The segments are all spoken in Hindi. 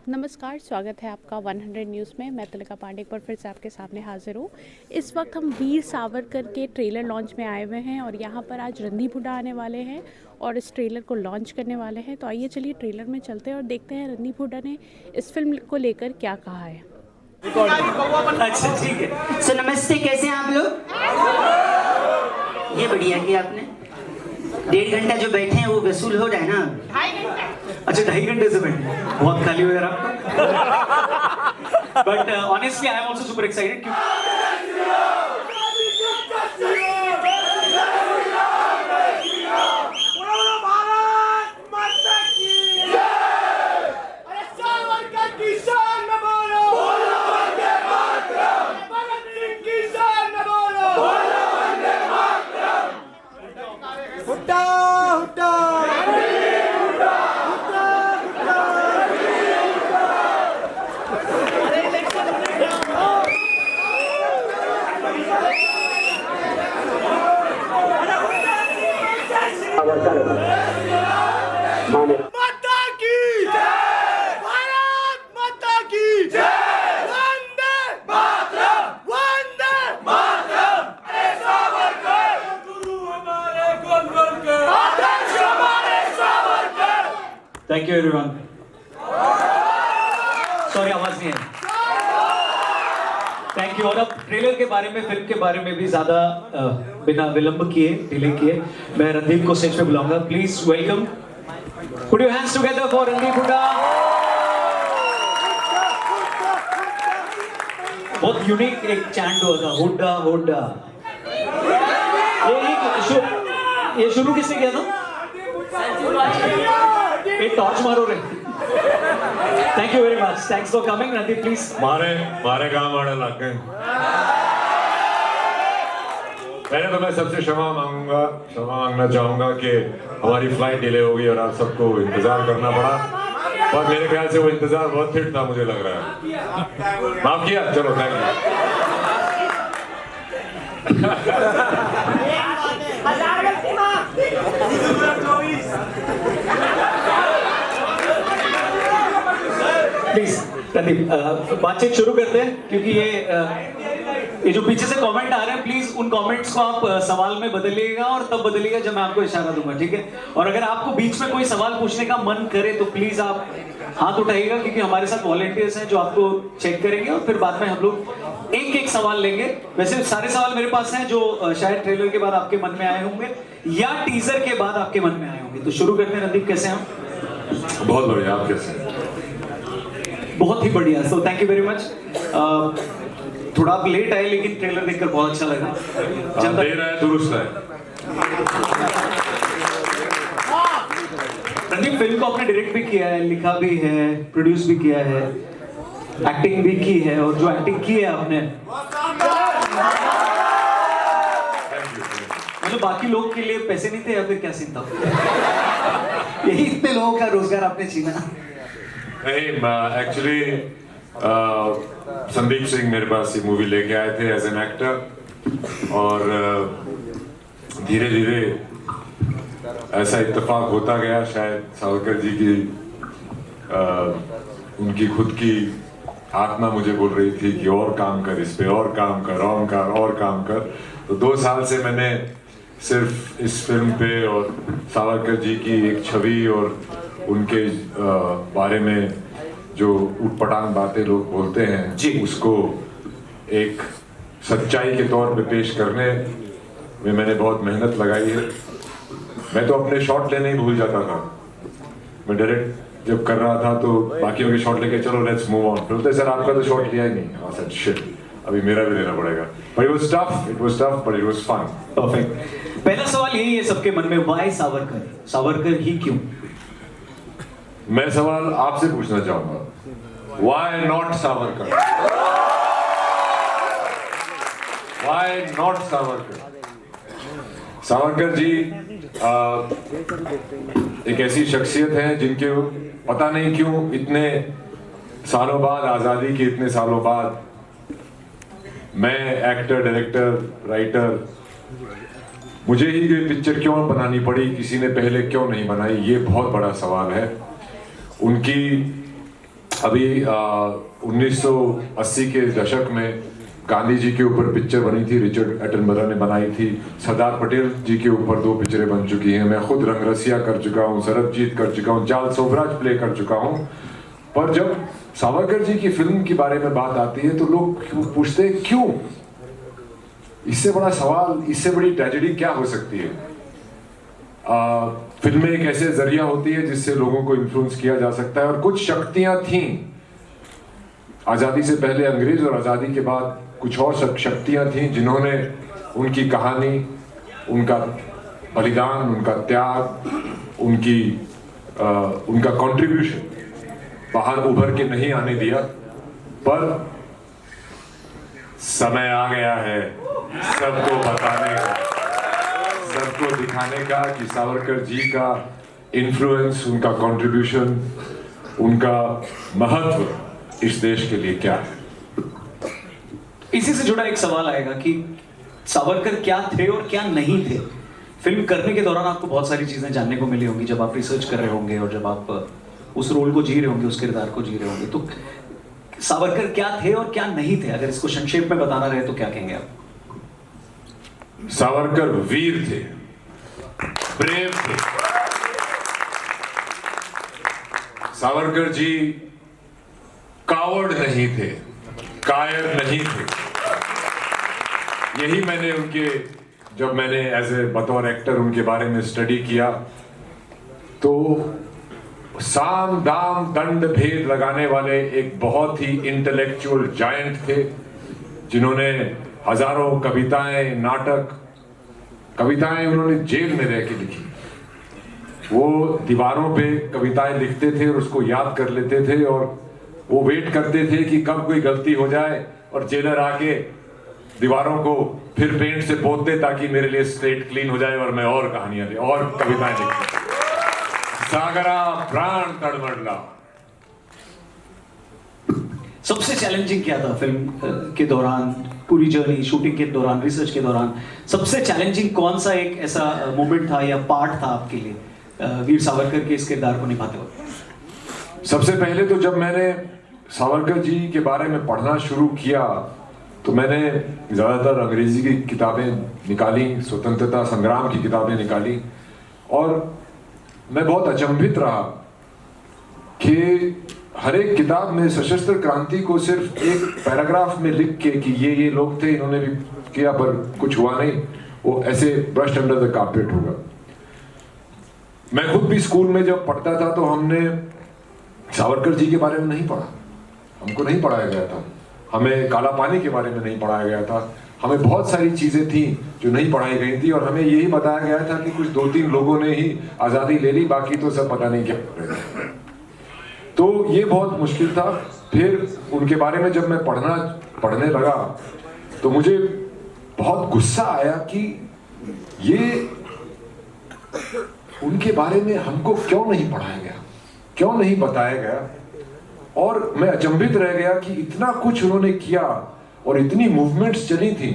नमस्कार, स्वागत है आपका 100 न्यूज़ में। मैं तिलका पांडे एक बार फिर से आपके सामने हाजिर हूँ। इस वक्त हम वीर सावरकर के ट्रेलर लॉन्च में आए हुए हैं और यहाँ पर आज रणदीप हुड्डा आने वाले हैं और इस ट्रेलर को लॉन्च करने वाले हैं। तो आइए चलिए ट्रेलर में चलते हैं और देखते हैं रणदीप हुड्डा ने इस फिल्म को लेकर क्या कहा है। अच्छा ठीक है। सो नमस्ते, कैसे हैं आप लोग? ये बढ़िया किया आपने। 1.5 घंटा जो बैठे हैं वो वसूल हो रहा है ना? 2.5 घंटा। अच्छा 2.5 घंटे से बैठे हैं। बहुत खाली हो यार आपका। But honestly I am also super excited. माता की जय, भारत माता की जय, वंदे मातरम, वंदे मातरम। अरे सावरकर, गुरु हमारे गोलवलकर, आदर्श हमारे Savarkar. Thank you everyone. Sorry आवाज नहीं है। Thank you. और अब ट्रेलर के बारे में, फिल्म के बारे में भी ज्यादा बिना विलंब किए, डिले किए, मैं रणदीप को स्टेज पे बुलाऊंगा। Please welcome, put your hands together for Randeep Hooda. बहुत यूनिक एक चैंट हुआ था, हुड्डा हुड्डा। ये शुरू किसने किया था? ये टॉर्च मारो रे। Thank you very much, thanks for coming Randeep. Please मारे काम आने लग गए। पहले तो मैं सबसे क्षमा मांगना चाहूंगा कि हमारी फ्लाइट डिले हो गई और आप सबको इंतजार करना पड़ा, पर मेरे ख्याल से वो इंतजार बहुत फिट था, मुझे लग रहा है। माफ किया, चलो थैंक प्लीज रणदीप बातचीत शुरू करते हैं, क्योंकि ये जो पीछे से कमेंट आ रहे हैं, प्लीज उन कमेंट्स को आप सवाल में बदलिएगा और तब बदलिएगा जब मैं आपको इशारा दूंगा, ठीक है? और अगर आपको बीच में कोई सवाल पूछने का मन करे तो प्लीज आप हाथ उठाइएगा, क्योंकि हमारे साथ वॉलंटियर्स हैं जो आपको चेक करेंगे और फिर बाद में हम लोग एक एक सवाल लेंगे। वैसे सारे सवाल मेरे पास हैं जो शायद ट्रेलर के बाद आपके मन में आए होंगे या टीजर के बाद आपके मन में आए होंगे। तो शुरू करते हैं। रणदीप कैसे हैं आप? बहुत बढ़िया, आप कैसे हैं? बहुत ही बढ़िया। So thank you very much. थोड़ा आप लेट आए लेकिन ट्रेलर देखकर बहुत अच्छा लगा। दे रहा है, दुरुस्त है। रणदीप, फिल्म को आपने डायरेक्ट भी किया है, लिखा भी है, प्रोड्यूस भी किया है, एक्टिंग भी की है, और जो एक्टिंग की है आपने, मतलब बाकी लोग के लिए पैसे नहीं थे या फिर क्या सीन था? यही इतने लोगों का रोजगार आपने छीना। नहीं, एक्चुअली संदीप सिंह मेरे पास ये मूवी लेके आए थे एज एन एक्टर, और धीरे धीरे ऐसा इत्तेफाक होता गया। शायद सावरकर जी की उनकी खुद की आत्मा मुझे बोल रही थी कि और काम कर, इस पे और काम कर, और काम कर। तो 2 साल से मैंने सिर्फ इस फिल्म पे और सावरकर जी की एक छवि और उनके बारे में जो उटपटांग बातें लोग बोलते हैं जी, उसको एक सच्चाई के तौर पे पेश करने में मैंने बहुत मेहनत लगाई है। मैं तो अपने शॉट लेने ही भूल जाता था। मैं डायरेक्ट जब कर रहा था तो बाकियों के शॉट लेके चलो लेट्स मूव ऑन, फिर बोलते सर आपका तो शॉट लिया ही नहीं। आई सेड शिट, अभी मेरा भी लेना पड़ेगा। But it was tough but it was fun. Perfect. पहला सवाल यही है सबके मन में, व्हाई सावरकर? सावरकर ही क्यों? मैं सवाल आपसे पूछना चाहूंगा, why not Savarkar? Why not Savarkar? Savarkar ji एक ऐसी शख्सियत है जिनके पता नहीं क्यों इतने सालों बाद, आजादी के इतने सालों बाद, मैं एक्टर, डायरेक्टर, राइटर, मुझे ही ये पिक्चर क्यों बनानी पड़ी, किसी ने पहले क्यों नहीं बनाई, ये बहुत बड़ा सवाल है। उनकी अभी 1980 के दशक में गांधी जी के ऊपर पिक्चर बनी थी, रिचर्ड एटनबरो ने बनाई थी। सरदार पटेल जी के ऊपर 2 पिक्चरें बन चुकी हैं। मैं खुद रंगरसिया कर चुका हूँ, सरबजीत कर चुका हूँ, जाल सोबराज प्ले कर चुका हूँ। पर जब सावरकर जी की फिल्म के बारे में बात आती है तो लोग पूछते हैं क्यों? इससे बड़ा सवाल, इससे बड़ी ट्रेजेडी क्या हो सकती है? फिल्में एक ऐसे जरिया होती है जिससे लोगों को इन्फ्लुएंस किया जा सकता है, और कुछ शक्तियां थीं आज़ादी से पहले अंग्रेज और आज़ादी के बाद कुछ और शक्तियां थीं जिन्होंने उनकी कहानी, उनका बलिदान, उनका त्याग, उनका कंट्रीब्यूशन बाहर उभर के नहीं आने दिया। पर समय आ गया है सबको बताने का, सबको दिखाने का कि सावरकर जी का इन्फ्लुएंस, उनका कंट्रीब्यूशन, उनका महत्व इस देश के लिए क्या है। इसी से जुड़ा एक सवाल आएगा कि सावरकर क्या थे और क्या नहीं थे। फिल्म करने के दौरान आपको बहुत सारी चीजें जानने को मिली होंगी जब आप रिसर्च कर रहे होंगे और जब आप उस रोल को जी रहे होंगे, उस किरदार को जी रहे होंगे। तो सावरकर क्या थे और क्या नहीं थे, अगर इसको संक्षेप में बताना रहे तो क्या कहेंगे आप? सावरकर वीर थे, ब्रेव थे। सावरकर जी कावड़ नहीं थे, कायर नहीं थे। यही मैंने जब मैंने एज ए बतौर एक्टर उनके बारे में स्टडी किया तो साम दाम दंड भेद लगाने वाले एक बहुत ही इंटेलेक्चुअल जायंट थे, जिन्होंने हजारों कविताएं, नाटक, कविताएं उन्होंने जेल में रह के लिखी। वो दीवारों पे कविताएं लिखते थे और उसको याद कर लेते थे, और वो वेट करते थे कि कब कोई गलती हो जाए और जेलर आके दीवारों को फिर पेंट से पोत दे ताकि मेरे लिए स्लेट क्लीन हो जाए और मैं और कहानियां और कविताएं लिख। सागरा प्राण तड़मड़ला। सबसे चैलेंजिंग क्या था फिल्म के दौरान, पूरी जर्नी, शूटिंग के दौरान, रिसर्च के दौरान? सबसे चैलेंजिंग कौन सा एक ऐसा मोमेंट था या पार्ट था आपके लिए वीर सावरकर के इस किरदार को निभाते वक्त? सबसे पहले तो जब मैंने सावरकर जी के बारे में पढ़ना शुरू किया तो मैंने ज़्यादातर अंग्रेजी की किताबें निकाली, स्वतंत्रता संग्राम की किताबें निकाली, और मैं बहुत अचंभित रहा कि हर एक किताब में सशस्त्र क्रांति को सिर्फ एक पैराग्राफ में लिख के कि ये लोग थे, इन्होंने भी किया पर कुछ हुआ नहीं, वो ऐसे ब्रश अंडर द कारपेट होगा। मैं खुद भी स्कूल में जब पढ़ता था तो हमने सावरकर जी के बारे में नहीं पढ़ा, हमको नहीं पढ़ाया गया था। हमें काला पानी के बारे में नहीं पढ़ाया गया था। हमें बहुत सारी चीजें थी जो नहीं पढ़ाई गई थी, और हमें यही बताया गया था कि कुछ 2-3 लोगों ने ही आज़ादी ले ली, बाकी तो सब पता नहीं क्या कर रहे थे। तो ये बहुत मुश्किल था। फिर उनके बारे में जब मैं पढ़ने लगा तो मुझे बहुत गुस्सा आया कि ये उनके बारे में हमको क्यों नहीं पढ़ाया गया, क्यों नहीं बताया गया। और मैं अचंभित रह गया कि इतना कुछ उन्होंने किया और इतनी मूवमेंट्स चली थी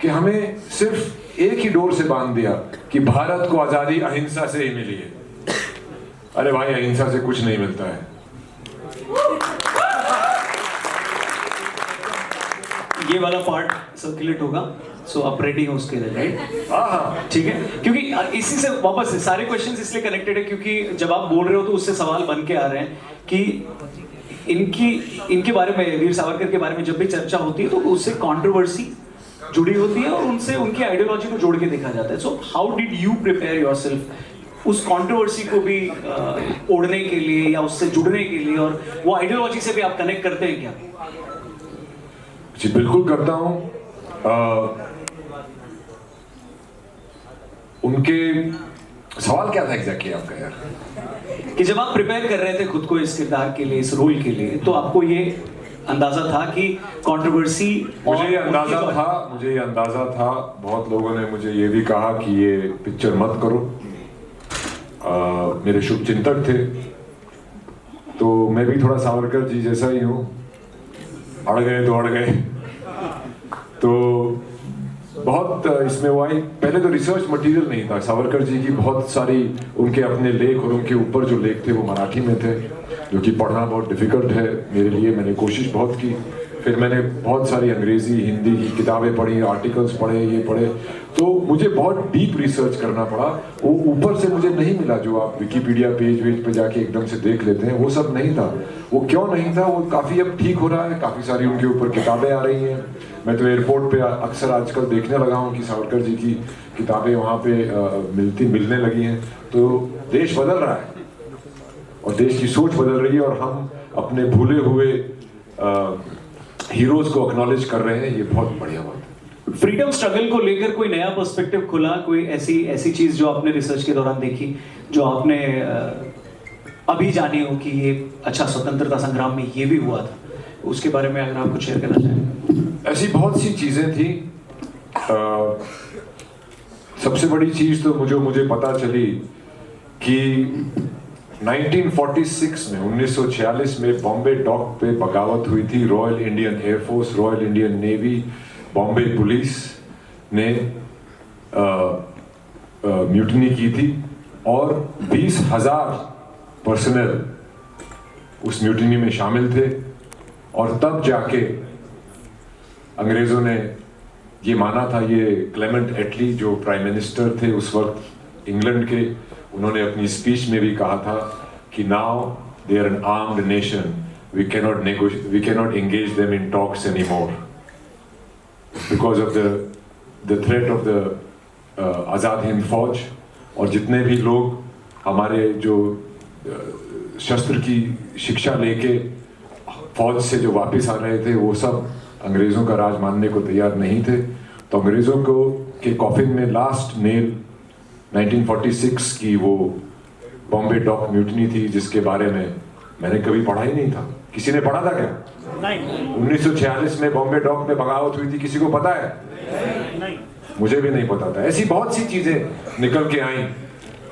कि हमें सिर्फ एक ही डोर से बांध दिया कि भारत को आजादी अहिंसा से ही मिली है। अरे भाई, अहिंसा से कुछ नहीं मिलता है। ये वाला पार्ट सर्कुलेट होगा, सो आप रेडी हो उसके लिए, राइट? हाँ, ठीक है, क्योंकि इसी से वापस सारे क्वेश्चंस इसलिए कनेक्टेड है क्योंकि जब आप बोल रहे हो तो उससे सवाल बन के आ रहे हैं कि इनके बारे में, वीर सावरकर के बारे में जब भी चर्चा होती है तो उससे कंट्रोवर्सी जुड़ी होती है और उनसे उनकी आइडियोलॉजी को जोड़ के देखा जाता है। So how did you prepare yourself उस कंट्रोवर्सी को भी ओढ़ने के लिए या उससे जुड़ने के लिए, और वो आइडियोलॉजी से भी आप कनेक्ट करते हैं क्या? जी बिल्कुल करता हूँ। उनके सवाल क्या था एग्जैक्टली आपका यार? कि जब आप प्रिपेयर कर रहे थे खुद को इस किरदार के लिए, इस रोल के लिए, तो आपको ये अंदाजा था कि कंट्रोवर्सी? मुझे ये अंदाजा था। बहुत लोगों ने मुझे ये भी कहा कि ये पिक्चर मत करो। मेरे शुभ चिंतक थे, तो मैं भी थोड़ा सावरकर जी जैसा ही हूँ, अड़ गए तो अड़ गए। तो बहुत इसमें वो आई। पहले तो रिसर्च मटेरियल नहीं था। सावरकर जी की बहुत सारी उनके अपने लेख और उनके ऊपर जो लेख थे वो मराठी में थे, जो कि पढ़ना बहुत डिफ़िकल्ट है मेरे लिए। मैंने कोशिश बहुत की। फिर मैंने बहुत सारी अंग्रेज़ी हिंदी की किताबें पढ़ी, आर्टिकल्स पढ़े, ये पढ़े, तो मुझे बहुत डीप रिसर्च करना पड़ा। वो ऊपर से मुझे नहीं मिला जो आप विकिपीडिया पेज वेज पे जाके एकदम से देख लेते हैं, वो सब नहीं था। वो क्यों नहीं था? वो काफ़ी अब ठीक हो रहा है, काफ़ी सारी उनके ऊपर किताबें आ रही हैं। मैं तो एयरपोर्ट पे अक्सर आजकल देखने लगा हूँ कि सावरकर जी की किताबें वहाँ पे मिलने लगी हैं। तो देश बदल रहा है और देश की सोच बदल रही है, और हम अपने भूले हुए हीरोज को एक्नॉलेज कर रहे हैं। ये बहुत बढ़िया बात है। फ्रीडम स्ट्रगल को लेकर कोई नया पर्सपेक्टिव खुला, कोई ऐसी चीज जो आपने रिसर्च के दौरान देखी, जो आपने अभी जानी हो कि ये अच्छा स्वतंत्रता संग्राम में ये भी हुआ था, उसके बारे में अगर आप कुछ शेयर करना चाहें। ऐसी बहुत सी चीजें थी। सबसे बड़ी चीज तो मुझे पता चली कि 1946 में 1946 में बॉम्बे डॉक पे बगावत हुई थी। Royal Indian air force, royal Indian navy, Bombay police ने म्यूटनी की थी और 20,000 पर्सनल उस म्यूटनी में शामिल थे। और तब जाके अंग्रेजों ने ये माना था, ये क्लेमेंट एटली जो प्राइम मिनिस्टर थे उस वक्त इंग्लैंड के, उन्होंने अपनी स्पीच में भी कहा था कि now they are an armed nation, we cannot engage them in talks any more because of the threat of the Azad Hind Fauj. और जितने भी लोग हमारे जो शस्त्र की शिक्षा लेके फौज से जो वापस आ रहे थे, वो सब अंग्रेज़ों का राज मानने को तैयार नहीं थे। तो अंग्रेज़ों को के कॉफिन में लास्ट नेल 1946 की वो बॉम्बे डॉक म्यूटनी थी, जिसके बारे में मैंने कभी पढ़ा ही नहीं था। किसी ने पढ़ा था क्या? नहीं। 1946 में बॉम्बे डॉक में बगावत हुई थी, किसी को पता है? नहीं। मुझे भी नहीं पता था। ऐसी बहुत सी चीज़ें निकल के आई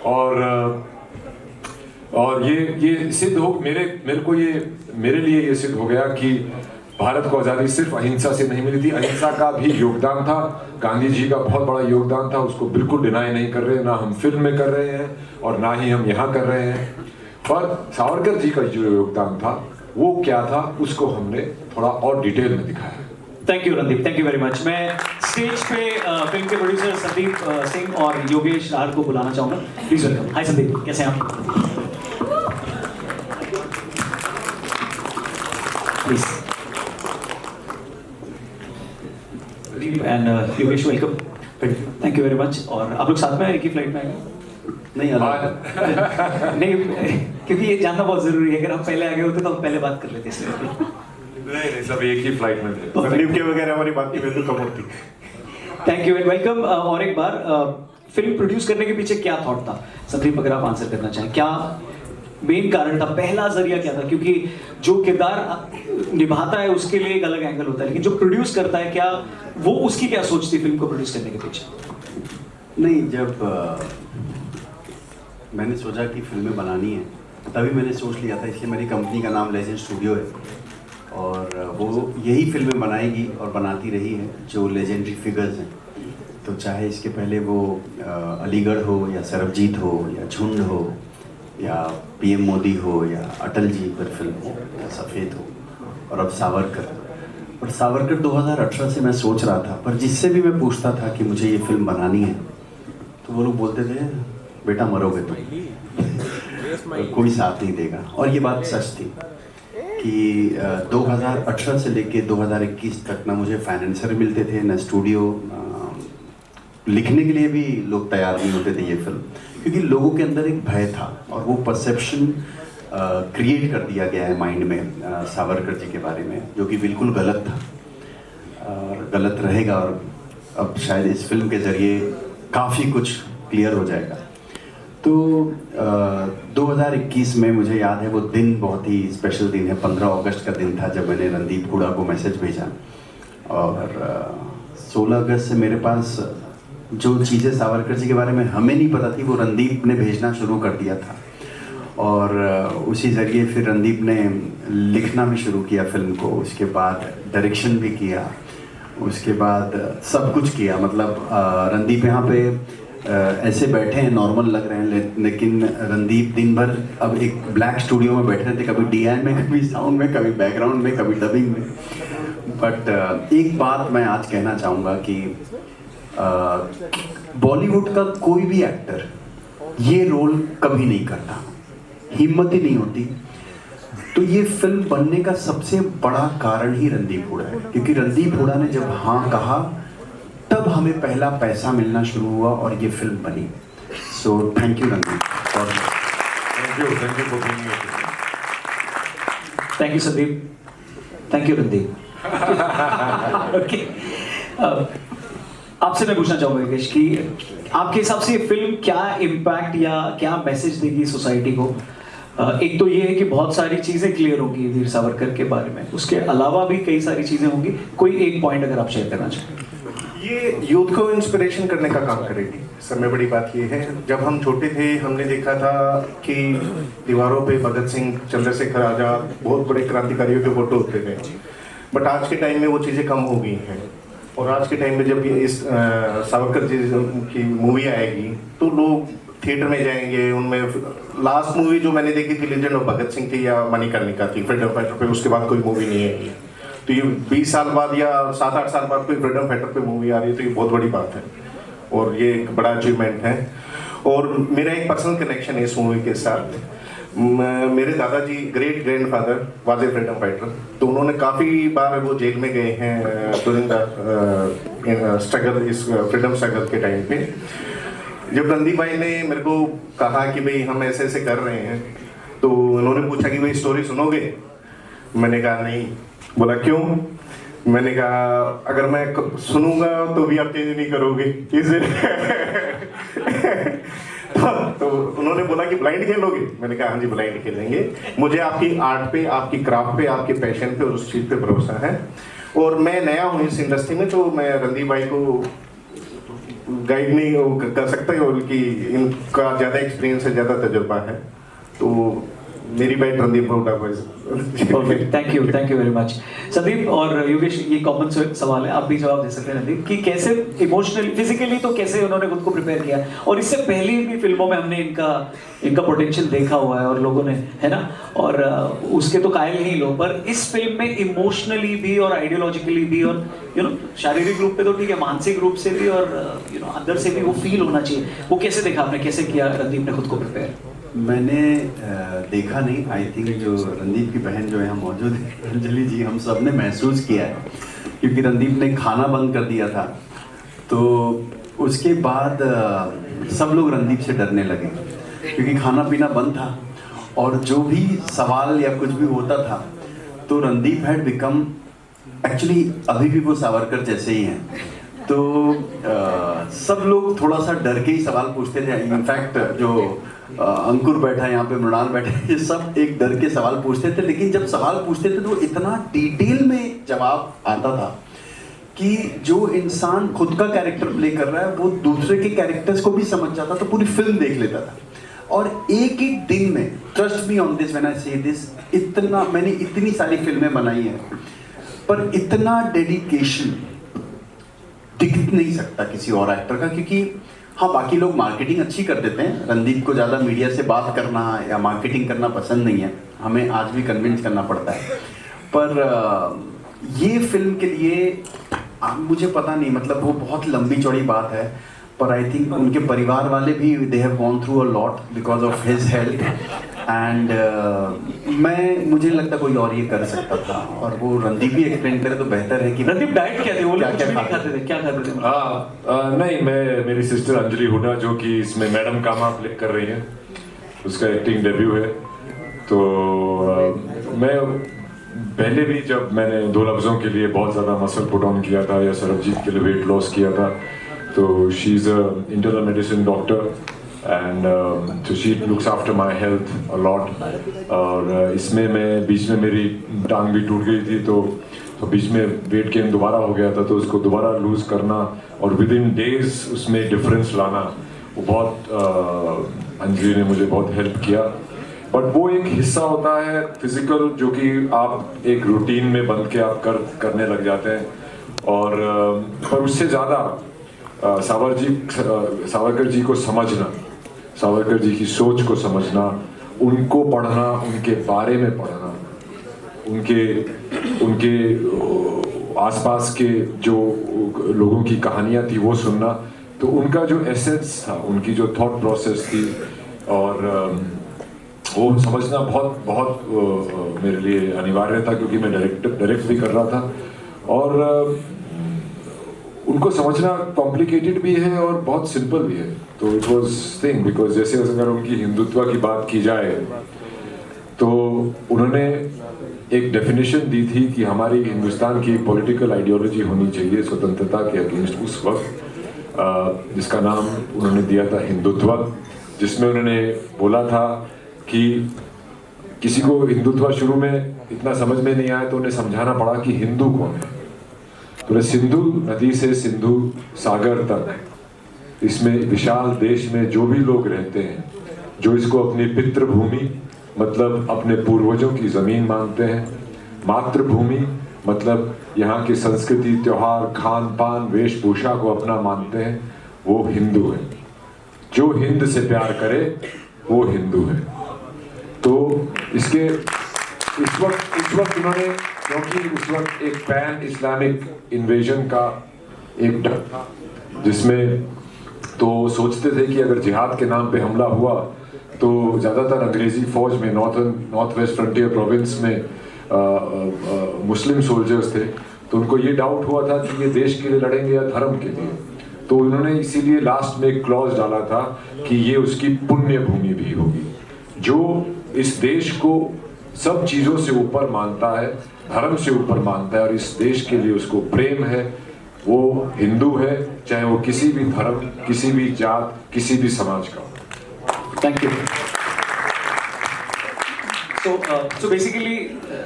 और ये सिद्ध हो मेरे लिए ये सिद्ध हो गया कि भारत को आज़ादी सिर्फ अहिंसा से नहीं मिली थी, अहिंसा का भी योगदान था। गांधी जी का बहुत बड़ा योगदान था, उसको बिल्कुल डिनाई नहीं कर रहे, ना हम फिल्म में कर रहे हैं और ना ही हम यहाँ कर रहे हैं। पर सावरकर जी का जो योगदान था वो क्या था, उसको हमने थोड़ा और डिटेल में दिखाया। Thank you Randeep, thank you very much. मैं स्टेज पे फिल्म के प्रोड्यूसर संदीप सिंह और योगेश राहल को बुलाना चाहूँगा। Please welcome. हाय संदीप, कैसे हैं आप? Please. And Yogesh welcome. Thank you very much. और आप लोग साथ में एक ही फ्लाइट में आए? नहीं नहीं, क्योंकि ये जानना बहुत जरूरी है। अगर हम पहले आगे होते तो हम पहले बात कर लेते इसलिए। नहीं, सब एक ही फ्लाइट में थे। संदीप के वगैरह हमारी बात की वैल्यू कम होती। Thank you and welcome. और एक बार फिल्म प्रोड्यूस करने के पीछे क्या थॉट था संदीप, अगर आप आंसर करना चाहें, क्या मेन कारण था, पहला जरिया क्या था? क्योंकि जो किरदार निभाता है उसके लिए एक अलग एंगल होता है, लेकिन जो प्रोड्यूस करता है, क्या वो उसकी क्या सोच थी फिल्म को प्रोड्यूस करने के पीछे? नहीं, जब मैंने सोचा कि फिल्में बनानी है तभी मैंने सोच लिया था। इसलिए मेरी कंपनी का नाम लेजेंड स्टूडियो है और वो यही फिल्में बनाएगी और बनाती रही है जो लेजेंडरी फिगर्स हैं। तो चाहे इसके पहले वो अलीगढ़ हो या सरबजीत हो या झुंड हो या पीएम मोदी हो या अटल जी पर फिल्म हो या सफ़ेद हो और अब सावरकर। और सावरकर 2018 से मैं सोच रहा था, पर जिससे भी मैं पूछता था कि मुझे ये फिल्म बनानी है तो वो लोग बोलते थे बेटा मरोगे तुम, कोई साथ नहीं देगा। और ये बात सच थी कि 2018 से लेके 2021 तक ना मुझे फाइनेंसर मिलते थे, ना स्टूडियो, लिखने के लिए भी लोग तैयार नहीं होते थे ये फिल्म, क्योंकि लोगों के अंदर एक भय था और वो परसेप्शन क्रिएट कर दिया गया है माइंड में सावरकर जी के बारे में, जो कि बिल्कुल गलत था और गलत रहेगा। और अब शायद इस फिल्म के ज़रिए काफ़ी कुछ क्लियर हो जाएगा। तो 2021 में मुझे याद है वो दिन बहुत ही स्पेशल दिन है, 15 अगस्त का दिन था जब मैंने रणदीप हुडा को मैसेज भेजा। और 16 अगस्त से मेरे पास जो चीज़ें सावरकर जी के बारे में हमें नहीं पता थी वो रणदीप ने भेजना शुरू कर दिया था। और उसी ज़रिए फिर रणदीप ने लिखना भी शुरू किया फिल्म को, उसके बाद डायरेक्शन भी किया उसके बाद सब कुछ किया, मतलब रणदीप यहाँ पे ऐसे बैठे हैं, नॉर्मल लग रहे हैं, लेकिन रणदीप दिन भर अब एक ब्लैक स्टूडियो में बैठे रहते, कभी DI में, कभी साउंड में, कभी बैकग्राउंड में, कभी डबिंग में। बट एक बात मैं आज कहना चाहूँगा कि बॉलीवुड का कोई भी एक्टर ये रोल कभी नहीं करता, हिम्मत ही नहीं होती। तो ये फिल्म बनने का सबसे बड़ा कारण ही रणदीप हुडा है, क्योंकि रणदीप हुडा ने जब हाँ कहा तब हमें पहला पैसा मिलना शुरू हुआ और ये फिल्म बनी। So thank you Randeep. Thank you for being here. Thank you Sandeep, thank you Randeep. Okay, आपसे मैं पूछना चाहूंगा योगेश कि आपके हिसाब से ये फिल्म क्या इम्पैक्ट या क्या मैसेज देगी सोसाइटी को? एक तो ये है कि बहुत सारी चीजें क्लियर होंगी वीर सावरकर के बारे में, उसके अलावा भी कई सारी चीजें होंगी। कोई एक पॉइंट अगर आप शेयर करना चाहें। ये यूथ को इंस्पिरेशन करने का काम करेगी। सबसे बड़ी बात ये है, जब हम छोटे थे हमने देखा था कि दीवारों पे भगत सिंह, चंद्रशेखर आजाद, बहुत बड़े क्रांतिकारियों के फोटो होते थे। बट आज के टाइम में वो चीज़ें कम हो गई हैं, और आज के टाइम में जब ये इस सावरकर जी की मूवी आएगी तो लोग थिएटर में जाएंगे। उनमें लास्ट मूवी जो मैंने देखी थी लेजेंड ऑफ भगत सिंह थी या मणिकर्णिका थी, फ्रीडम फाइटर पे, उसके बाद कोई मूवी नहीं आई। तो ये 20 साल बाद या 7-8 साल बाद कोई फ्रीडम फाइटर पे मूवी आ रही है, तो ये बहुत बड़ी बात है और ये एक बड़ा अचीवमेंट है। और मेरा एक पर्सनल कनेक्शन है इस मूवी के साथ। मेरे दादाजी great grandfather was a freedom fighter, तो उन्होंने काफ़ी बार वो जेल में गए हैं ड्यूरिंग द स्ट्रगल, इस फ्रीडम स्ट्रगल के टाइम पे। जब रणदीप भाई ने मेरे को कहा कि भाई हम ऐसे ऐसे कर रहे हैं, तो उन्होंने पूछा कि भाई स्टोरी सुनोगे? मैंने कहा नहीं। बोला क्यों? मैंने कहा अगर मैं सुनूंगा तो भी आप चेंज नहीं करोगे तो उन्होंने बोला कि ब्लाइंड खेलोगे? मैंने कहा हाँ जी ब्लाइंड खेलेंगे। मुझे आपकी आर्ट पे, आपकी क्राफ्ट पे, आपके पैशन पे और उस चीज़ पे भरोसा है। और मैं नया हूँ इस इंडस्ट्री में, तो मैं रणदीप भाई को गाइड नहीं कर सकता, बल्कि इनका ज़्यादा एक्सपीरियंस है, ज़्यादा तजुर्बा है। तो मेरी बाइट रणदीप हुडा को। Perfect, thank you very much. Sandeep और योगेश, ये कॉमन सवाल है, आप भी जवाब दे सकते हैं रणदीप, कि कैसे इमोशनली, फिजिकली तो कैसे उन्होंने खुद को प्रिपेयर किया, और इससे पहले भी फिल्मों में हमने इनका पोटेंशियल देखा हुआ है और लोगों ने, है ना, और उसके तो कायल ही लोग, पर इस फिल्म में इमोशनली भी और आइडियोलॉजिकली भी और शारीरिक रूप पे तो ठीक है, मानसिक रूप से भी और अंदर से भी वो फील होना चाहिए। वो कैसे देखा आपने, कैसे किया रणदीप ने खुद को प्रिपेयर? मैंने देखा नहीं, आई थिंक जो रणदीप की बहन जो यहाँ मौजूद है अंजलि जी, हम सब ने महसूस किया है, क्योंकि रणदीप ने खाना बंद कर दिया था, तो उसके बाद सब लोग रणदीप से डरने लगे, क्योंकि खाना पीना बंद था और जो भी सवाल या कुछ भी होता था तो रणदीप हैड बिकम, एक्चुअली अभी भी वो सावरकर जैसे ही हैं, तो सब लोग थोड़ा सा डर के ही सवाल पूछते थे। इनफैक्ट जो अंकुर बैठा है यहाँ पे, मृणाल बैठा है, ये सब एक डर के सवाल पूछते थे, लेकिन जब सवाल पूछते थे तो इतना डिटेल में जवाब आता था कि जो इंसान खुद का कैरेक्टर प्ले कर रहा है वो दूसरे के कैरेक्टर्स को भी समझ जाता, तो पूरी फिल्म देख लेता था। और एक एक दिन में, trust me on this when I से दिस, इतना मैंने इतनी सारी फिल्में बनाई हैं, पर इतना डेडिकेशन दिख नहीं सकता किसी और एक्टर का, क्योंकि हाँ बाकी लोग मार्केटिंग अच्छी कर देते हैं, रणदीप को ज़्यादा मीडिया से बात करना या मार्केटिंग करना पसंद नहीं है, हमें आज भी कन्विंस करना पड़ता है। पर ये फिल्म के लिए मुझे पता नहीं, मतलब वो बहुत लंबी चौड़ी बात है, पर आई थिंक उनके परिवार वाले भी they have gone through a lot because of his health, and मुझे लगता कोई और ये कर सकता था, और वो रणदीप भी एक्सप्लेन करे तो बेहतर है कि रणदीप डाइट क्या थे, वो लोग कुछ भी नहीं खाते थे, क्या खाते थे? नहीं, मेरी सिस्टर अंजलि हुडा जो कि इसमें मैडम कामा प्ले कर रही है, उसका एक्टिंग डेब्यू है। तो मैं पहले भी जब मैंने 2 लफ्ज़ों के लिए बहुत ज़्यादा मसल पुट ऑन किया था या सरबजीत के लिए वेट लॉस किया था, तो she is a internal medicine doctor and तो she looks after my health a lot. और इसमें मैं बीच में मेरी टांग भी टूट गई थी, तो बीच में वेट गेन दोबारा हो गया था, तो उसको दोबारा लूज़ करना और विद इन डेज उसमें डिफरेंस लाना, वो बहुत अंजलि ने मुझे बहुत हेल्प किया। बट वो एक हिस्सा होता है फिजिकल, जो कि आप एक रूटीन में बंध के आप करने लग जाते हैं, पर उससे ज़्यादा सावरकर जी को समझना, सावरकर जी की सोच को समझना, उनको पढ़ना, उनके बारे में पढ़ना, उनके आसपास के जो लोगों की कहानियाँ थी वो सुनना, तो उनका जो एसेंस था, उनकी जो थॉट प्रोसेस थी, और वो समझना बहुत बहुत मेरे लिए अनिवार्य था, क्योंकि मैं डायरेक्ट भी कर रहा था। और उनको समझना कॉम्प्लिकेटेड भी है और बहुत सिंपल भी है। तो इट वाज थिंग, बिकॉज जैसे अगर उनकी हिंदुत्व की बात की जाए तो उन्होंने एक डेफिनेशन दी थी कि हमारी हिंदुस्तान की पॉलिटिकल आइडियोलॉजी होनी चाहिए स्वतंत्रता के अगेंस्ट उस वक्त, जिसका नाम उन्होंने दिया था हिंदुत्व, जिसमें उन्होंने बोला था कि किसी को हिंदुत्व शुरू में इतना समझ में नहीं आया तो उन्हें समझाना पड़ा कि हिंदू कौन है। तो सिंधु नदी से सिंधु सागर तक, इसमें विशाल देश में जो भी लोग रहते हैं, जो इसको अपनी पितृभूमि मतलब अपने पूर्वजों की जमीन मानते हैं, मातृभूमि मतलब यहाँ की संस्कृति, त्योहार, खान पान, वेशभूषा को अपना मानते हैं, वो हिंदू है। जो हिंद से प्यार करे वो हिंदू है। तो इस वक्त उन्होंने, क्योंकि उस वक्त एक पैन इस्लामिक इन्वेजन का एक डर था, जिसमें तो सोचते थे कि अगर जिहाद के नाम पे हमला हुआ तो ज़्यादातर अंग्रेजी फौज में नॉर्थ वेस्ट फ्रंटियर प्रोविंस में मुस्लिम सोल्जर्स थे, तो उनको ये डाउट हुआ था कि ये देश के लिए लड़ेंगे या धर्म के लिए। तो उन्होंने इसीलिए लास्ट में एक क्लॉज डाला था कि ये उसकी पुण्य भूमि भी होगी। जो इस देश को सब चीज़ों से ऊपर मानता है, धर्म से ऊपर मानता है, और इस देश के लिए उसको प्रेम है, वो हिंदू है, चाहे वो किसी भी धर्म, किसी भी जात, किसी भी समाज का हो। Thank you. सो बेसिकली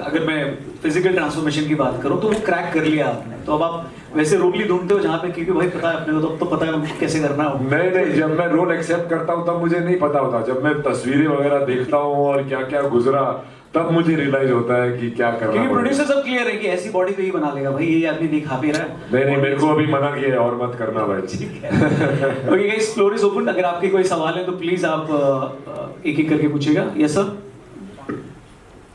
अगर मैं फिजिकल ट्रांसफॉर्मेशन की बात करूं तो वो क्रैक कर लिया आपने, तो अब आप वैसे रोल ही ढूंढते हो जहाँ पे, क्योंकि भाई पता है अपने को, तो पता है कैसे करना है। नहीं, जब मैं रोल एक्सेप्ट करता हूँ तब मुझे नहीं पता होता। जब मैं तस्वीरें वगैरह देखता हूँ और क्या क्या गुजरा, तब मुझे रियलाइज होता है कि क्या करना। क्योंकि प्रोड्यूसर सब क्लियर है कि ऐसी बॉडी पे ही बना लेगा भाई, ये आदमी नहीं खा पी रहा है। नहीं, मेरे को अभी मना किया है और मत करना भाई। ठीक है। Okay guys, floor is open. अगर आपके कोई सवाल है तो प्लीज आप एक एक करके पूछिएगा। Yes sir.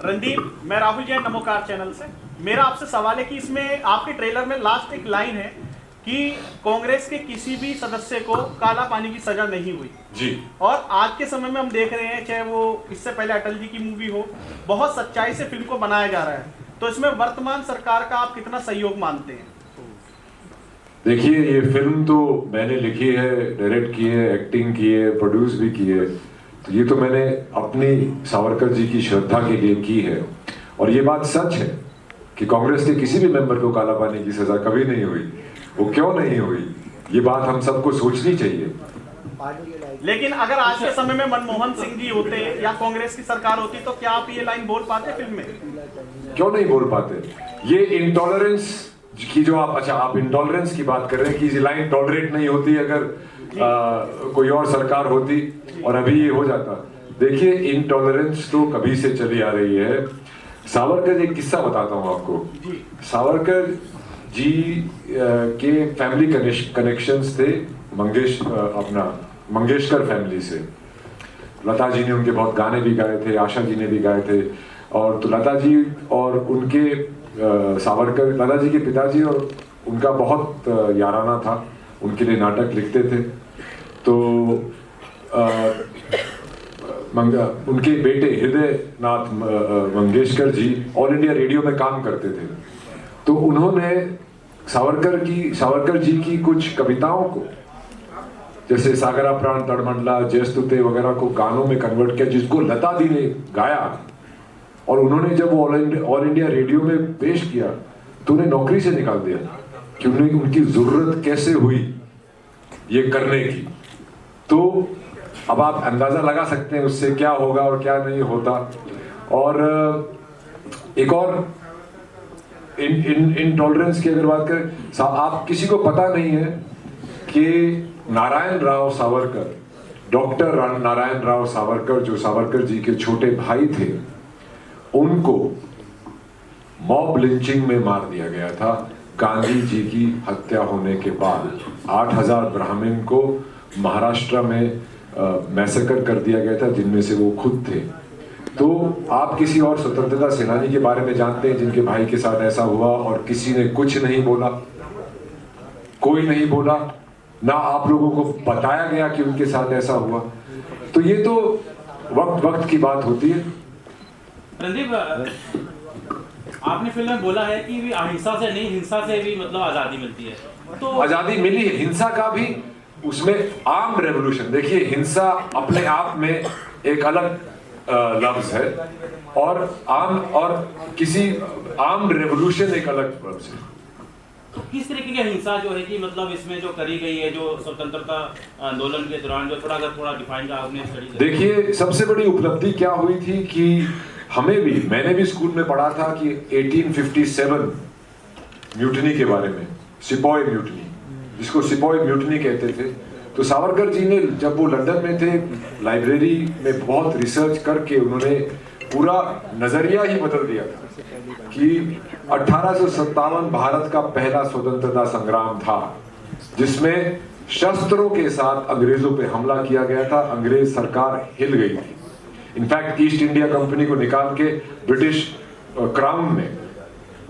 रणदीप, मैं राहुल जैन, नमोकार चैनल से। मेरा आपसे सवाल है कि इसमें आपके ट्रेलर में लास्ट एक लाइन है कि कांग्रेस के किसी भी सदस्य को काला पानी की सजा नहीं हुई जी। और आज के समय में हम देख रहे हैं, चाहे वो इससे पहले अटल जी की मूवी हो, बहुत सच्चाई से फिल्म को बनाया जा रहा है, तो इसमें वर्तमान सरकार का आप कितना सहयोग मानते हैं? देखिए, ये फिल्म तो मैंने लिखी है, डायरेक्ट की है, एक्टिंग की है, प्रोड्यूस भी की है, तो ये तो मैंने अपनी सावरकर जी की श्रद्धा के लिए की है। और ये बात सच है कि कांग्रेस के किसी भी मेंबर को काला पानी की सजा कभी नहीं हुई। वो क्यों नहीं हुई, ये बात हम सबको सोचनी चाहिए। लेकिन अगर आज के समय में मनमोहन सिंह जी होते या कांग्रेस की सरकार होती तो क्या आप ये लाइन बोल पाते फिल्म में? क्यों नहीं बोल पाते? ये इंटॉलरेंस की जो आप इंटॉलरेंस की बात कर रहे हैं कि ये लाइन टॉलरेट नहीं होती अगर कोई और सरकार होती और अभी ये हो जाता। देखिए, इनटॉलरेंस तो कभी से चली आ रही है। सावरकर, एक किस्सा बताता हूँ आपको। सावरकर जी के फैमिली कनेक्शंस थे मंगेशकर फैमिली से। लता जी ने उनके बहुत गाने भी गाए थे, आशा जी ने भी गाए थे। और तो लता जी और उनके सावरकर, लता जी के पिताजी और उनका बहुत याराना था, उनके लिए नाटक लिखते थे। तो उनके बेटे हृदय नाथ Mangeshkar ji all India radio में काम करते थे। तो उन्होंने सावरकर जी की कुछ कविताओं को, जैसे सागरा प्राण तड़मंडला, जयस्तुते वगैरह को गानों में कन्वर्ट किया, जिसको लता दी ने गाया। और उन्होंने जब ऑल इंडिया रेडियो में पेश किया तो उन्हें नौकरी से निकाल दिया कि उनकी जरूरत कैसे हुई ये करने की। तो अब आप अंदाजा लगा सकते हैं उससे क्या होगा और क्या नहीं होता। और एक और इनटॉलरेंस की अगर बात करें, आप किसी को पता नहीं है कि नारायण राव सावरकर, डॉक्टर नारायण राव सावरकर, जो सावरकर जी के छोटे भाई थे, उनको मॉब लिंचिंग में मार दिया गया था गांधी जी की हत्या होने के बाद 8000 ब्राह्मण को महाराष्ट्र में मैसेकर कर दिया गया था, जिनमें से वो खुद थे। तो आप किसी और स्वतंत्रता सेनानी के बारे में जानते हैं जिनके भाई के साथ ऐसा हुआ और किसी ने कुछ नहीं बोला? कोई नहीं बोला, ना आप लोगों को बताया गया कि उनके साथ ऐसा हुआ। तो ये तो वक्त वक्त की बात होती है। रणदीप, आपने फिल्म में बोला है कि अहिंसा से नहीं, हिंसा से भी मतलब आजादी मिलती है। तो आजादी मिली है, हिंसा का भी उसमें आर्म रेवोल्यूशन। देखिए, हिंसा अपने आप में एक अलग लफ्ज है और किसी आर्म रेवोल्यूशन एक अलग लफ्ज है। तो किस तरीके की हिंसा जो है कि मतलब इसमें जो करी गई है, जो स्वतंत्रता आंदोलन के दौरान, जो थोड़ा डिफाइन का आपने स्टडी? देखिए, सबसे बड़ी उपलब्धि क्या हुई थी कि मैंने भी स्कूल में पढ़ा था कि 1857 म्यूटनी के बारे में, सिपॉय म्यूटनी, जिसको सिपॉय म्यूटनी कहते थे। तो सावरकर जी ने, जब वो लंदन में थे, लाइब्रेरी में बहुत रिसर्च करके उन्होंने पूरा नजरिया ही बदल दिया था कि 1857 भारत का पहला स्वतंत्रता संग्राम था, जिसमें शस्त्रों के साथ अंग्रेजों पे हमला किया गया था। अंग्रेज सरकार हिल गई थी। इनफैक्ट ईस्ट इंडिया कंपनी को निकाल के ब्रिटिश क्राउन ने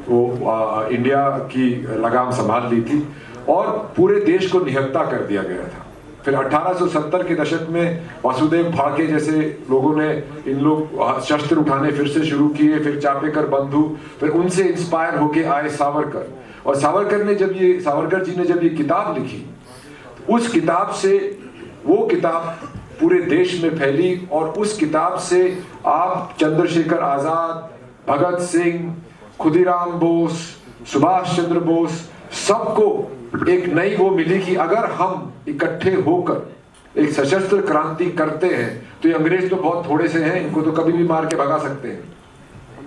वो इंडिया की लगाम संभाल ली थी और पूरे देश को निहत्था कर दिया गया था। फिर 1870 के दशक में वासुदेव फाड़के जैसे लोगों ने शस्त्र उठाने फिर से शुरू किए। फिर चापेकर बंधु, फिर उनसे इंस्पायर होके आए सावरकर। और सावरकर जी ने जब ये किताब लिखी, उस किताब से वो किताब पूरे देश में फैली और उस किताब से आप चंद्रशेखर आजाद, भगत सिंह, खुदीराम बोस, सुभाष चंद्र बोस, सबको एक नई वो मिली कि अगर हम इकट्ठे होकर एक सशस्त्र क्रांति करते हैं तो ये अंग्रेज तो बहुत थोड़े से हैं, इनको तो कभी भी मार के भगा सकते हैं।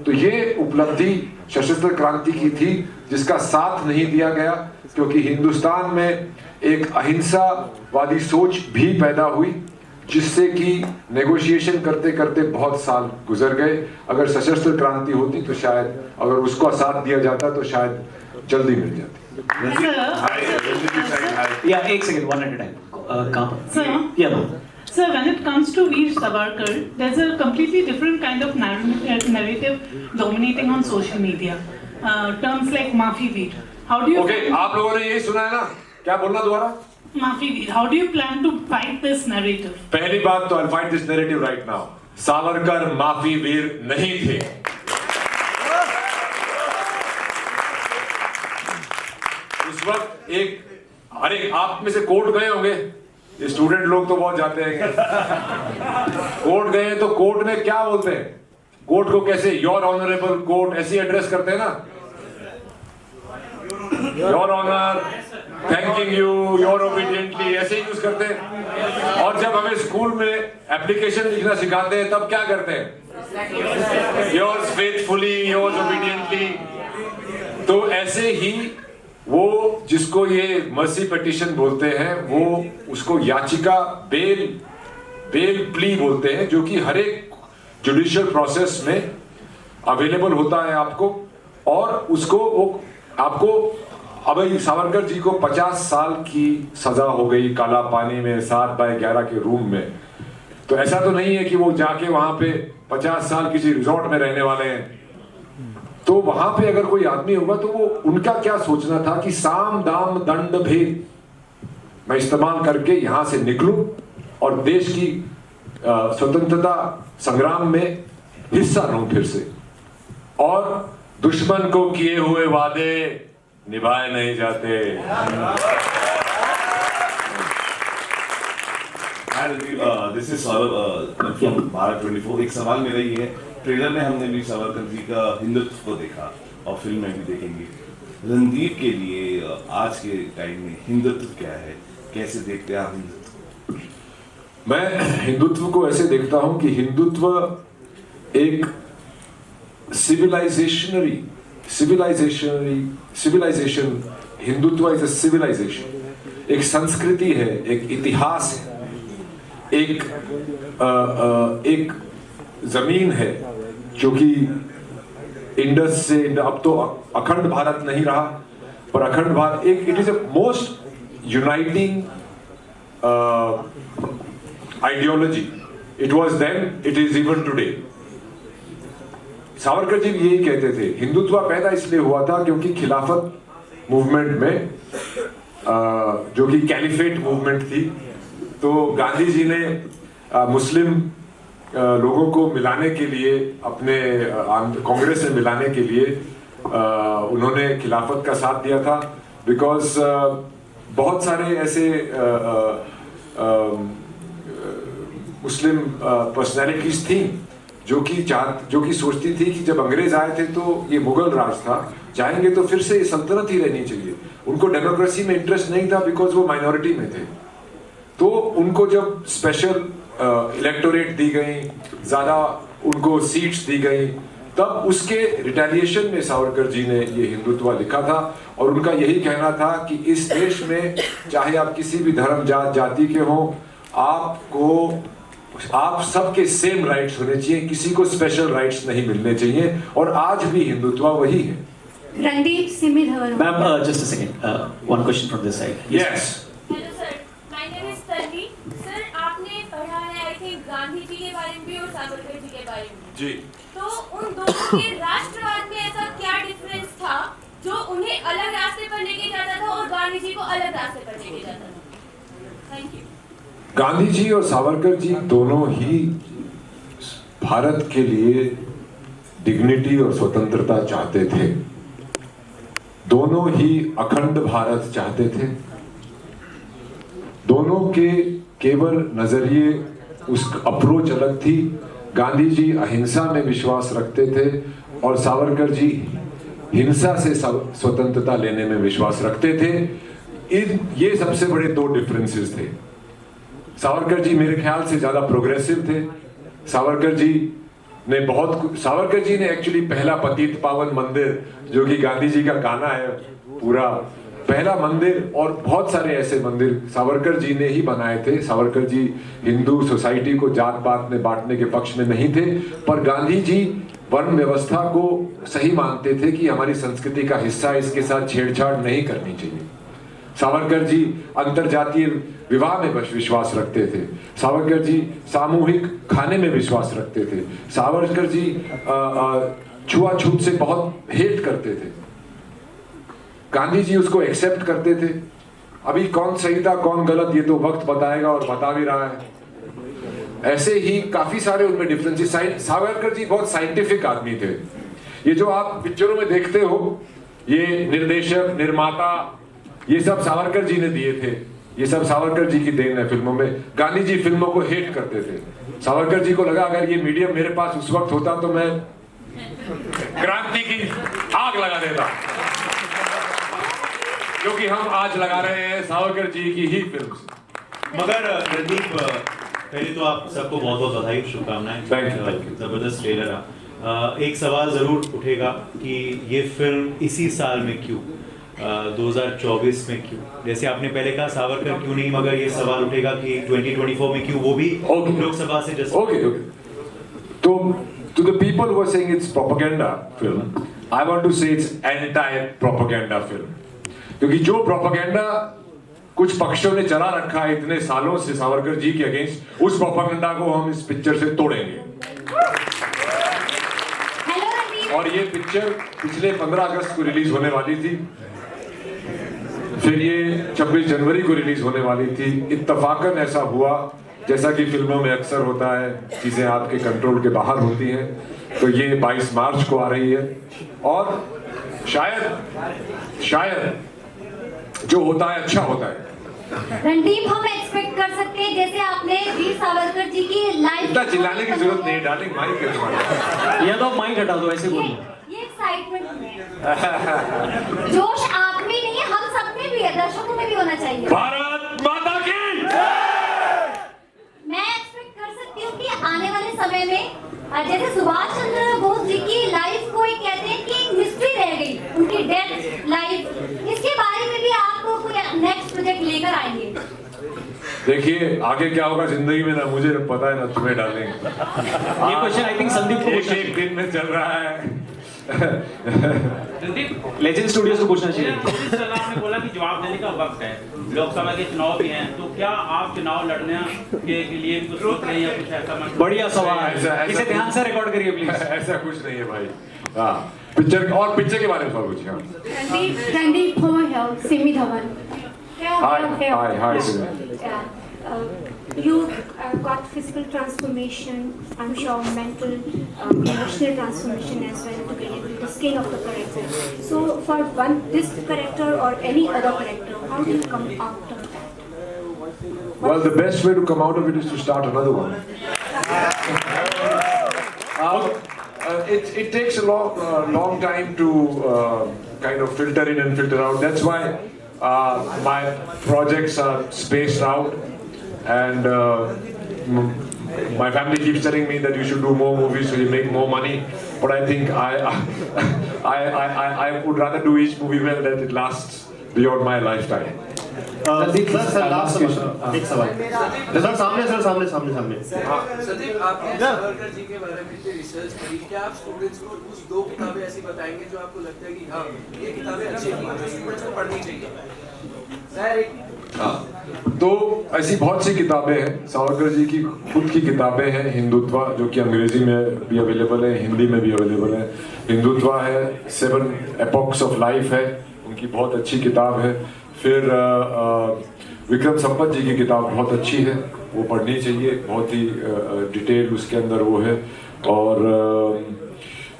तो ये उपलब्धि सशस्त्र क्रांति की थी, जिसका साथ नहीं दिया गया, क्योंकि हिंदुस्तान में एक अहिंसावादी सोच भी पैदा हुई, जिससे कि नेगोशिएशन करते करते बहुत साल गुजर गए। अगर सशस्त्र क्रांति होती तो शायद, अगर उसको साथ दिया जाता तो शायद जल्दी मिल जाती। या एक second, one at a time. Sir, when it comes to Veer Savarkar, there's a completely different kind of narrative dominating on social media. Terms like Maafi Veer. How do you? Okay, आप लोगों ने यही सुना है ना? क्या बोलना दोबारा? Maafi Veer. How do you plan to fight this narrative? पहली बात तो I'll fight this narrative right now. Savarkar माफी वीर नहीं थे। उस वक्त अरे आप में से कोर्ट गए होंगे, ये स्टूडेंट लोग तो बहुत जाते हैं। कोर्ट गए तो कोर्ट में क्या बोलते हैं? कोर्ट को कैसे योर ऑनरेबल कोर्ट ऐसे एड्रेस करते हैं ना, your honour, thanking you, your obediently, ऐसे ही यूज करते हैं। और जब हमें स्कूल में एप्लीकेशन लिखना सिखाते हैं तब क्या करते हैं? Yours faithfully, yours obediently. तो ऐसे ही वो जिसको ये मर्सी पिटीशन बोलते हैं, वो उसको याचिका बेल प्ली बोलते हैं, जो कि हर एक जुडिशियल प्रोसेस में अवेलेबल होता है आपको। और उसको वो आपको, अब सावरकर जी को 50 साल की सजा हो गई काला पानी में 7x11 के रूम में। तो ऐसा तो नहीं है कि वो जाके वहां पे 50 साल किसी रिजॉर्ट में रहने वाले हैं। तो वहां पे अगर कोई आदमी होगा तो वो उनका क्या सोचना था कि साम दाम दंड भेद मैं इस्तेमाल करके यहां से निकलूं और देश की स्वतंत्रता संग्राम में हिस्सा लूं फिर से, और दुश्मन को किए हुए वादे निभाए नहीं जाते। This is from Bharat 24। एक सवाल मेरा ये है, ट्रेलर में हमने वीर सावरकर जी का हिंदुत्व को देखा और फिल्म में भी देखेंगे। रणदीप के लिए आज के टाइम में हिंदुत्व क्या है, कैसे देखते हैं आप हिंदुत्व? मैं हिंदुत्व को ऐसे देखता हूं कि हिंदुत्व एक civilisation, Hindutva is a civilisation, एक संस्कृति है, एक इतिहास है, एक जमीन है जो कि इंडस से, अब तो अखंड भारत नहीं रहा, पर अखंड भारत एक it is a most uniting ideology. It was then, it is even today. Savarkar ji यही कहते थे, हिंदुत्व पैदा इसलिए हुआ था क्योंकि खिलाफत मूवमेंट में जो कि कैलिफेट मूवमेंट थी, तो गांधी जी ने मुस्लिम लोगों को मिलाने के लिए, अपने कांग्रेस में मिलाने के लिए उन्होंने खिलाफत का साथ दिया था. बिकॉज बहुत सारे ऐसे मुस्लिम पर्सनैलिटीज थी जो कि सोचती थी कि जब अंग्रेज आए थे तो ये मुगल राज था, जाएंगे तो फिर से सल्तनत ही रहनी चाहिए. उनको डेमोक्रेसी में इंटरेस्ट नहीं था बिकॉज वो माइनॉरिटी में थे. तो उनको जब स्पेशल इलेक्टोरेट दी गई, ज्यादा उनको सीट्स दी गई, तब उसके रिटेलिएशन में सावरकर जी ने ये हिंदुत्व लिखा था. और उनका यही कहना था कि इस देश में चाहे आप किसी भी धर्म जाति के हो, आप सबके सेम राइट्स होने चाहिए, किसी को स्पेशल राइट्स नहीं मिलने चाहिए. और आज भी हिंदुत्व वही है. Randeep Simi Dhawan. Ma'am just a second, one question from this side. Yes. Hello sir, my name is Tanvi. Sir, आपने पढ़ा है आई थिंक गांधी जी के बारे में भी और सावरकर जी के बारे में जी. तो उन दोनों के राष्ट्रवाद में ऐसा क्या डिफरेंस था जो उन्हें अलग रास्ते पर लेके जाता था और गांधी जी को अलग रास्ते पर लेके जाता था? Thank you. गांधी जी और सावरकर जी दोनों ही भारत के लिए डिग्निटी और स्वतंत्रता चाहते थे. दोनों ही अखंड भारत चाहते थे. दोनों के केवल नजरिए, उस अप्रोच अलग थी. गांधी जी अहिंसा में विश्वास रखते थे और सावरकर जी हिंसा से स्वतंत्रता लेने में विश्वास रखते थे. ये सबसे बड़े दो डिफरेंसेस थे. सावरकर जी मेरे ख्याल से ज्यादा प्रोग्रेसिव थे. सावरकर जी ने एक्चुअली पहला पतित पावन मंदिर, जो कि गांधी जी का गाना है, पूरा पहला मंदिर और बहुत सारे ऐसे मंदिर सावरकर जी ने ही बनाए थे. सावरकर जी हिंदू सोसाइटी को जात पात में बांटने के पक्ष में नहीं थे, पर गांधी जी वर्ण व्यवस्था को सही मानते थे कि हमारी संस्कृति का हिस्सा, इसके साथ छेड़छाड़ नहीं करनी चाहिए. सावरकर जी अंतरजातीय विवाह में विश्वास रखते थे. सावरकर जी सामूहिक खाने में विश्वास रखते थे. सावरकर जी छुआछूत से बहुत हेट करते थे. गांधी जी उसको एक्सेप्ट करते थे. अभी कौन सही था कौन गलत ये तो वक्त बताएगा और बता भी रहा है. ऐसे ही काफी सारे उनमें डिफरेंसेस. सावरकर जी बहुत साइंटिफिक आदमी थे. ये जो आप पिक्चरों में देखते हो, ये निर्देशक, निर्माता, ये सब सावरकर जी ने दिए थे. ये सब सावरकर जी की देन है फिल्मों में. गांधी जी फिल्मों को हेट करते थे. सावरकर जी को लगा अगर ये मीडियम मेरे पास उस वक्त होता तो मैं क्रांति की आग लगा देता, क्योंकि हम आज लगा रहे हैं सावरकर जी की ही फिल्म. मगर रणदीप, पहले तो आप सबको बहुत बहुत बधाई, शुभकामनाएं. Thank you. जबरदस्त ट्रेलर है. एक सवाल जरूर उठेगा कि ये फिल्म इसी साल में क्यों, 2024 में क्यों? जैसे आपने पहले कहा सावरकर क्यों नहीं, मगर ये सवाल उठेगा कि 2024 में क्यों, वो भी लोकसभा से जस्ट. ओके. तो to the people who are saying it's propaganda film, I want to say it's anti-propaganda film. क्योंकि जो प्रोपेगेंडा कुछ पक्षों ने चला रखा है इतने सालों से सावरकर जी के अगेंस्ट, उस प्रोपेगेंडा को हम इस पिक्चर से तोड़ेंगे. और ये पिक्चर पिछले 15 अगस्त को रिलीज होने वाली थी, फिर ये 26 जनवरी को रिलीज होने वाली थी. इत्तफाकन ऐसा हुआ, जैसा कि फिल्मों में अक्सर होता है, चीजें आपके कंट्रोल के बाहर होती हैं. तो ये 22 मार्च को आ रही है. और शायद जो होता है अच्छा होता है. रणदीप, हम एक्सपेक्ट कर सकते हैं जैसे आपने वीर सावरकर जी की लाइफ. इतना चिल्लाने की जरूरत नहीं, डार्लिंग माइक है तुम्हारा. या तो माइक हटा दो, ऐसे बोलो. ये एक्साइटमेंट है, जोश आप में नहीं है, हम सब में भी है, दर्शकों में भी होना चाहिए. भारत माता की. मैं एक्सपेक्ट कर सकती हूँ कि आने वाले समय में जैसे सुभाष चंद्र बोस जी की लाइफ को एक कहते हैं कि एक मिस्ट्री रह गई, उनकी डेथ लाइफ, इसके बारे में भी आप कोई नेक्स्ट प्रोजेक्ट लेकर आएंगे? देखिए आगे क्या होगा जिंदगी में, ना मुझे पता है ना तुम्हें. डालेंगे ये क्वेश्चन आई थिंक संदीप को एक दिन में चल रहा है. रणदीप, लेजेंड स्टूडियोज को पूछना चाहिए। मोदी सलाम ने बोला कि जवाब देने का वक्त है, लोकसभा के चुनाव भी हैं, तो क्या आप चुनाव लड़ने के लिए कुछ सोच रहे हैं या कुछ ऐसा? बढ़िया सवाल, इसे ध्यान से रिकॉर्ड करिए प्लीज। ऐसा कुछ नहीं है भाई। हाँ, पिक्चर के बारे में सवाल पूछिए। Randeep here, Simi Dhawan. Hi, Simi. You got physical transformation, I'm sure mental, emotional transformation as well to get into the skin of the character. So for this character or any other character, how do you come out of that? Well, the best way to come out of it is to start another one. It takes a long time to kind of filter in and filter out. That's why my projects are spaced out, and my family keeps telling me that you should do more movies so you make more money. But I think I would rather do each movie well that it lasts beyond my lifetime. Sir last question, एक सवाल सर, सामने सदीप, आपने सावरकर जी के बारे में जो रिसर्च करी, क्या आप स्टूडेंट्स को कुछ 2 किताबें ऐसी बताएंगे जो आपको लगता है कि हाँ ये किताबें अच्छी हैं, जो स्टूडेंट्स को पढ़नी चाहिए? हाँ, तो ऐसी बहुत सी किताबें हैं। सावरकर जी की खुद की किताबें हैं। हिंदुत्व, जो कि अंग्रेजी में भी अवेलेबल है, हिंदी में भी अवेलेबल है। हिंदुत्व है, 7 एपॉक्स ऑफ लाइफ है, उनकी बहुत अच्छी किताब है। फिर विक्रम संपत जी की किताब बहुत अच्छी है, वो पढ़नी चाहिए, बहुत ही डिटेल उसके अंदर वो है।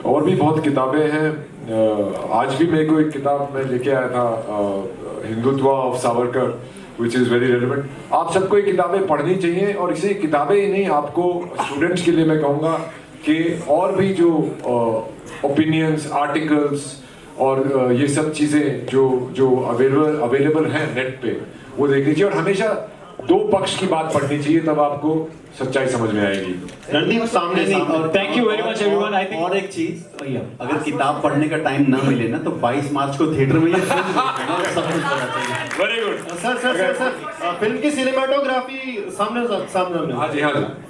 और भी बहुत किताबें हैं। आज भी मेरे को एक किताब मैं लेके आया था, Hindutva of Savarkar, which is very relevant. आप सबको ये किताबें पढ़नी चाहिए, और इसे किताबें ही नहीं, आपको स्टूडेंट्स के लिए मैं कहूँगा कि और भी जो ओपिनियंस, आर्टिकल्स और ये सब चीज़ें जो अवेलेबल हैं नेट पे, वो देख लीजिए। और हमेशा 2 पक्ष की बात पढ़नी चाहिए, तब आपको सच्चाई समझ में आएगी। रणदीप, सामने thank you very much everyone. I think और एक चीज, अगर किताब पढ़ने का टाइम ना मिले ना, तो 22 मार्च को थिएटर में ये फिल्म देखना और सब कुछ पता चलेगा। वेरी गुड सर, फिल्म की सिनेमाटोग्राफी सामने हाँ जी।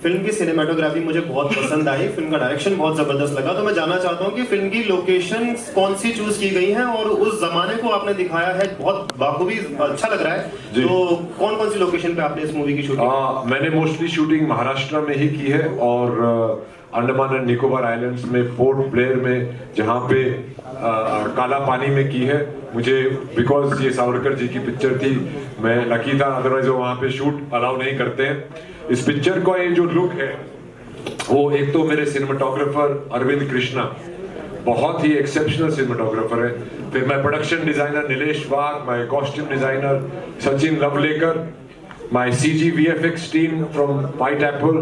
फिल्म की सिनेमाटोग्राफी मुझे बहुत पसंद आई, फिल्म का डायरेक्शन बहुत जबरदस्त लगा। तो मैं जानना चाहता हूँ कि फिल्म की लोकेशन कौन सी चूज की गई हैं, और उस जमाने को आपने दिखाया है बहुत बाखूबी, अच्छा लग रहा है। तो कौन सी लोकेशन पे आपने इस मूवी की शूटिंग? मैंने मोस्टली शूटिंग महाराष्ट्र में ही की है, और अंडमान एंड निकोबार आइलैंड्स में, पोर्ट ब्लेयर में, जहाँ पे काला पानी में की है। मुझे बिकॉज ये सावरकर जी की पिक्चर थी, मैं लकी था, अदरवाइज वो वहाँ पे शूट अलाउ नहीं करते हैं। इस पिक्चर का ये जो लुक है, वो एक तो मेरे सिनेमाटोग्राफर अरविंद कृष्णा बहुत ही एक्सेप्शनल सिनेमाटोग्राफर है। फिर मैं production designer Nilesh Wagh, my costume designer Sachin Lavlekar, my CG VFX team from White Apple,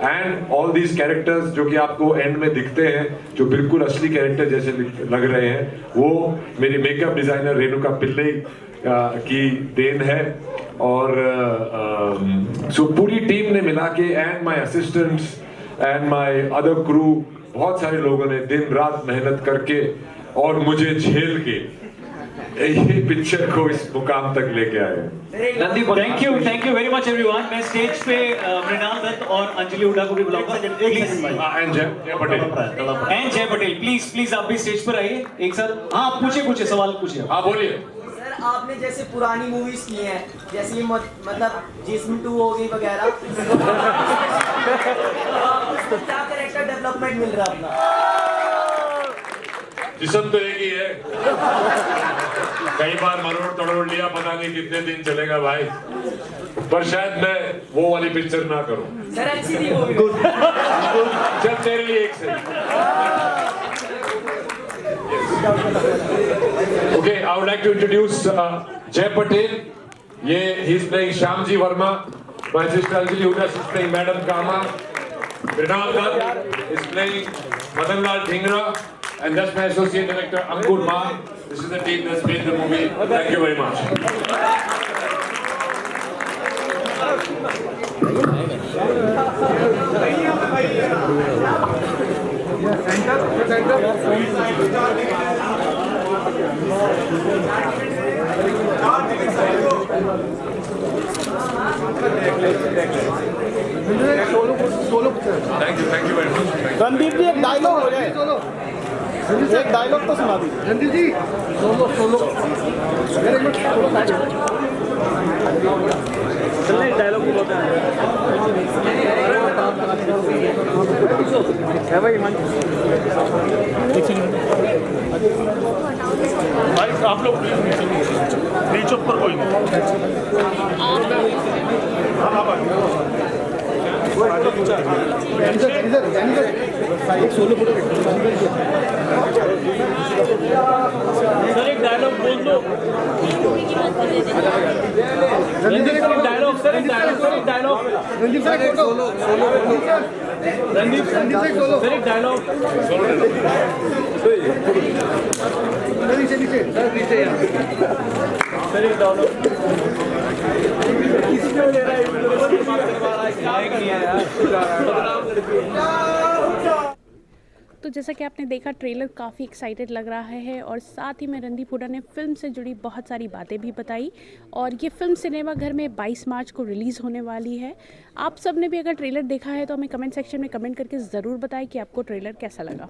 and all these characters जो कि आपको एंड में दिखते हैं, जो बिल्कुल असली कैरेक्टर जैसे लग रहे हैं, वो मेरी मेकअप डिजाइनर रेणुका पिल्ले की देन है। और सो पूरी टीम ने मिला के, and my assistants and my other crew, बहुत सारे लोगों ने दिन रात मेहनत करके और मुझे झेल के ये पिक्चर को इस मुकाम तक लेके आए। Randeep, thank you very much everyone. मैं स्टेज पे मृणाल दत्त और अंजलि हुड्डा को भी बुलाऊंगा। एंड जय पटेल, प्लीज आप भी स्टेज पर आइए एक साथ। हाँ, पूछिए सवाल पूछिए। हाँ, बोलिए। सर, आपने जैसे पुरानी मूवीज की हैं, जैसे मतलब जिस्म 2 हो गई वगैरह, क्या कैरेक्टर डेवलपमेंट मिल रहा है अपना? जिस्म तो एक ही है, कई बार मरोड़ तोड़ लिया, पता नहीं कितने दिन चलेगा भाई, पर शायद मैं वो वाली पिक्चर ना करूं। सर, अच्छी थी वो भी। चल तेरे लिए एक सही। Okay, I would like to introduce Jay Patel. He is playing Shyamji Verma. My sister Anjali Huda is playing Madam Kama. Mrinal Dutt is playing Madan Lal Dhingra. And that's my associate director Ankur Maan. This is the team that's made the movie. Thank you very much. Thank you very much. Randeep जी, एक डायलॉग हो जाए। एक डायलॉग तो सुना दीजिए रणदीप जी। चलने एक डायलॉग बोलते हैं भाई भाई आप लोग नीचे ऊपर कोई नहीं। सर एक डायलॉग बोल दो। रणदीप सर एक डायलॉग, सर एक डायलॉग, सर एक डायलॉग। रणदीप सर एक सोलो, रणदीप सर एक डायलॉग। नीचे नीचे सर, नीचे सर एक डायलॉग। किसी को ले रहा है तो जैसा कि आपने देखा ट्रेलर काफ़ी एक्साइटेड लग रहा है और साथ ही में रणदीप हुड्डा ने फिल्म से जुड़ी बहुत सारी बातें भी बताई और ये फिल्म सिनेमाघर में 22 मार्च को रिलीज़ होने वाली है। आप सब ने भी अगर ट्रेलर देखा है तो हमें कमेंट सेक्शन में कमेंट करके ज़रूर बताएं कि आपको ट्रेलर कैसा लगा।